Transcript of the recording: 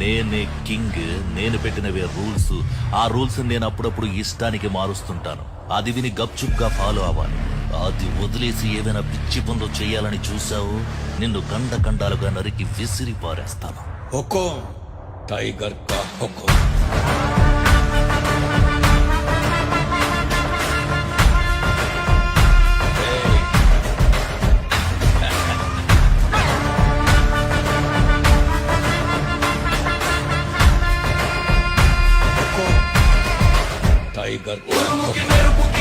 నేనే కింగ్. నేను పెట్టినవే రూల్స్. ఆ రూల్స్ నేను అప్పుడప్పుడు ఇష్టానికి మారుస్తుంటాను. అది విని గప్చుప్గా ఫాలో అవ్వాలి. అది వదిలేసి ఏదైనా పిచ్చి పనులు చేయాలని చూసావు, నిన్ను కండాలుగా నరికి విసిరి పారేస్తాను. హుకుం టైగర్ కా హుకుం. టైగర్ కా హుకుం.